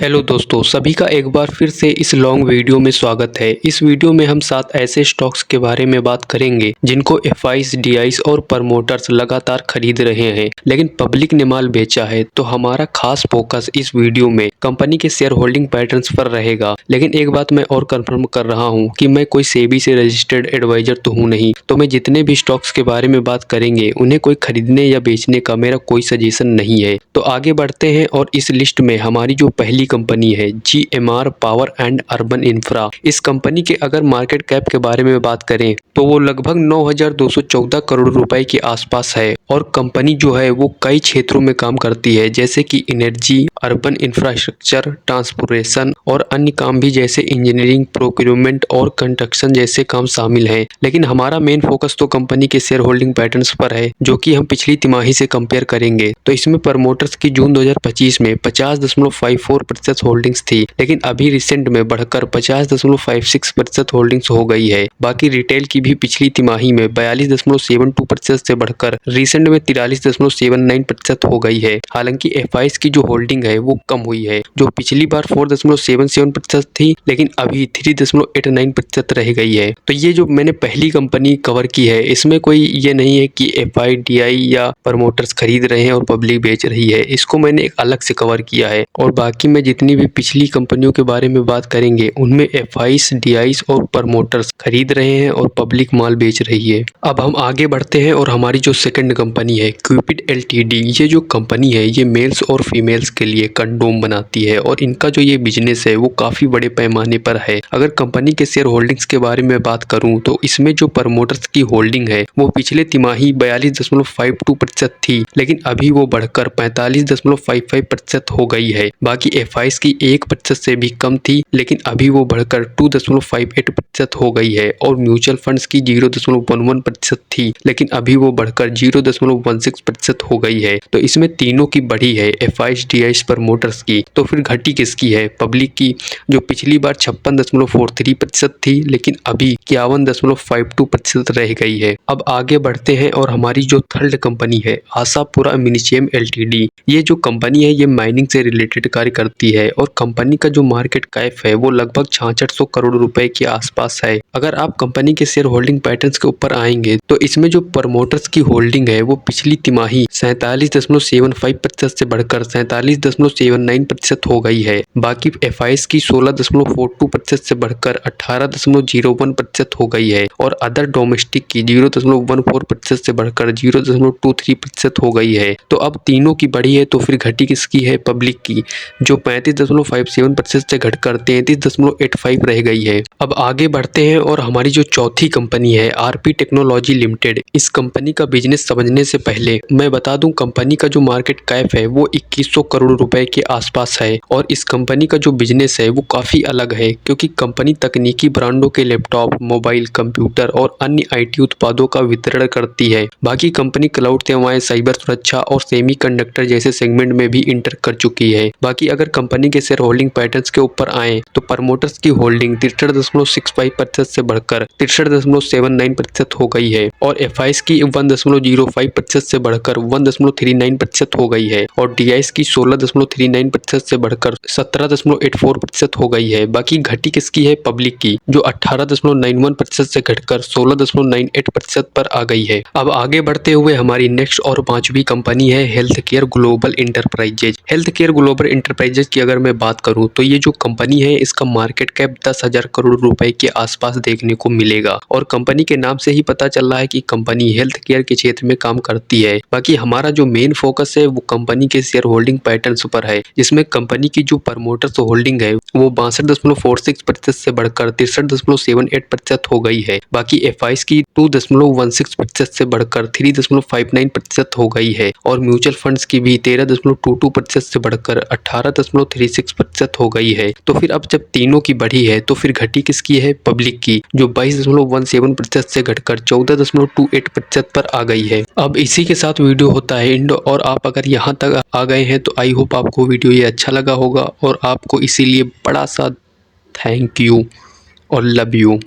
Hello दोस्तों, सभी का एक बार फिर से इस लॉन्ग वीडियो में स्वागत है। इस वीडियो में हम 7 ऐसे स्टॉक्स के बारे में बात करेंगे जिनको एफआईज, डीआईज और प्रमोटर्स लगातार खरीद रहे हैं, लेकिन पब्लिक ने माल बेचा है। तो हमारा खास फोकस इस वीडियो में कंपनी के शेयर होल्डिंग पैटर्न्स पर रहेगा। लेकिन एक बात मैं और कंफर्म कर रहा हूँ कि मैं कोई सेबी से रजिस्टर्ड एडवाइजर तो हूँ नहीं, तो मैं जितने भी स्टॉक्स के बारे में बात करेंगे उन्हें कोई खरीदने या बेचने का मेरा कोई सजेशन नहीं है। तो आगे बढ़ते हैं और इस लिस्ट में हमारी जो पहली कंपनी है GMR power and urban infra. इस कंपनी के अगर मार्केट कैप के बारे में बात करें तो वो लगभग 9,214 करोड़ रुपए के आसपास है और कंपनी जो है वो कई क्षेत्रों में काम करती है, जैसे कि एनर्जी, अर्बन इंफ्रास्ट्रक्चर, ट्रांसपोर्टेशन और अन्य काम भी, जैसे इंजीनियरिंग, प्रोक्यूरमेंट और कंस्ट्रक्शन जैसे काम शामिल हैं। लेकिन हमारा मेन फोकस तो कंपनी के शेयर होल्डिंग पैटर्न्स पर है, जो कि हम पिछली तिमाही से कंपेयर करेंगे। तो इसमें प्रमोटर्स की जून 2025 में 50.54% होल्डिंग्स थी, लेकिन अभी रिसेंट में बढ़कर 50.56% होल्डिंग्स हो गई है। बाकी रिटेल की भी पिछली तिमाही में 42.72% से बढ़कर रिसेंट में 43.79% हो गई है। हालांकि एफआईज की जो होल्डिंग है वो कम हुई है, जो पिछली बार 4.77% थी, लेकिन अभी 3.89% रह गई है। तो ये जो मैंने पहली कंपनी कवर की है, इसमें कोई ये नहीं है कि एफआई, डीआई या प्रमोटर्स खरीद रहे हैं और पब्लिक बेच रही है। इसको मैंने एक अलग से कवर किया है और बाकी मैं जितनी भी पिछली कंपनियों के बारे में बात करेंगे उनमें एफआईस, डीआईस और प्रमोटर्स खरीद रहे हैं और पब्लिक माल बेच रही है। अब हम आगे बढ़ते हैं और हमारी जो सेकंड कंपनी है क्यूपिड एलटीडी, ये जो कंपनी है ये मेल्स और फीमेल्स के लिए कंडोम बनाती है और इनका जो ये बिजनेस है वो काफी बड़े पैमाने पर है। अगर कंपनी के शेयर होल्डिंग्स के बारे में बात करूं तो इसमें जो प्रमोटर्स की होल्डिंग है वो पिछले तिमाही 42.52% थी, लेकिन अभी वो बढ़कर 45.55% हो गई है। बाकी एफआईस की 1% से भी कम थी, लेकिन अभी वो बढ़कर 2.58% हो गई है और म्यूचुअल फंड्स की 0.11% थी, लेकिन अभी वो बढ़कर 0.16% हो गई है। तो इसमें तीनों की बढ़ी है, एफआईस, डीआईस, प्रमोटर्स की। तो फिर घटी किसकी है? पब्लिक की, जो पिछली बार 56.43% थी, लेकिन अभी 51.52% रह गई है। अब आगे बढ़ते हैं और हमारी जो थर्ड कंपनी है आशापुरा मिनिचेम एलटीडी, ये जो कंपनी है ये माइनिंग से रिलेटेड कार्य करती है और कंपनी का जो मार्केट कैप है वो लगभग 6600 करोड़ रुपए के आसपास है। अगर आप कंपनी के शेयर होल्डिंग पैटर्न्स के ऊपर आएंगे तो इसमें जो प्रमोटर्स की होल्डिंग है वो पिछली तिमाही 47.75% से बढ़कर 47.79% हो गई है। बाकी एफआईएस की 16.42% से बढ़कर 18.01% हो गई है और अदर डोमेस्टिक की 0.14% से बढ़कर 0.23% हो गई है। तो अब तीनों की बढ़ी है, तो फिर घटी किसकी है? पब्लिक की, जो 35.57% से घटकर 33.85 रह गई है। अब आगे बढ़ते हैं और हमारी जो चौथी कंपनी है आरपी टेक्नोलॉजी लिमिटेड, इस कंपनी का बिजनेस समझने से पहले मैं बता दूं कंपनी का जो मार्केट कैप है वो 2100 करोड़ रुपए के आसपास है और इस कंपनी का जो बिजनेस है वो काफी अलग है, क्योंकि कंपनी तकनीकी ब्रांडों के लैपटॉप, मोबाइल, कंप्यूटर और अन्य आईटी उत्पादों का वितरण करती है। बाकी कंपनी क्लाउड सेवाएं, साइबर सुरक्षा और सेमीकंडक्टर जैसे सेगमेंट में भी इंटर कर चुकी है। बाकी अगर कंपनी के शेयर होल्डिंग पैटर्न्स के ऊपर आए तो प्रमोटर्स की होल्डिंग 63.65% से बढ़कर 63.79% हो गई है और एफआईएस की 1.05% से बढ़कर 1.39% हो गई है और डीआईएस की 16.39% से बढ़कर 17.84% हो गई है। बाकी घटी किसकी है? पब्लिक की, जो 18.91% से घटकर 16.98% पर आ गई है। अब आगे बढ़ते हुए हमारी नेक्स्ट और पांचवी कंपनी है health care global enterprises. Health care global enterprises की अगर मैं बात करूं तो ये जो कंपनी है इसका मार्केट कैप 10,000 करोड़ रुपए के आसपास देखने को मिलेगा और कंपनी के नाम से ही पता चल रहा है कि कंपनी हेल्थ केयर के क्षेत्र में काम करती है। बाकी हमारा जो मेन फोकस है वो कंपनी के शेयर होल्डिंग पैटर्न्स पर है, जिसमें कंपनी की जो प्रमोटर्स होल्डिंग है वो 62.46% से बढ़कर 63.78% हो गई है। बाकी एफआईएस की 2.16% से बढ़कर 3.59% हो गई है और म्यूचुअल फंड्स की भी 13.22% से बढ़कर 18.36% हो गई है। तो फिर अब जब तीनों की बढ़ी है तो फिर घटी किसकी है? पब्लिक की, जो 22.17% से घटकर 14.28% पर आ गई है। अब इसी के साथ वीडियो होता है एंड और आप अगर यहाँ तक आ गए हैं तो आई होप आपको वीडियो ये अच्छा लगा होगा और आपको इसीलिए बड़ा सा थैंक यू और लव यू।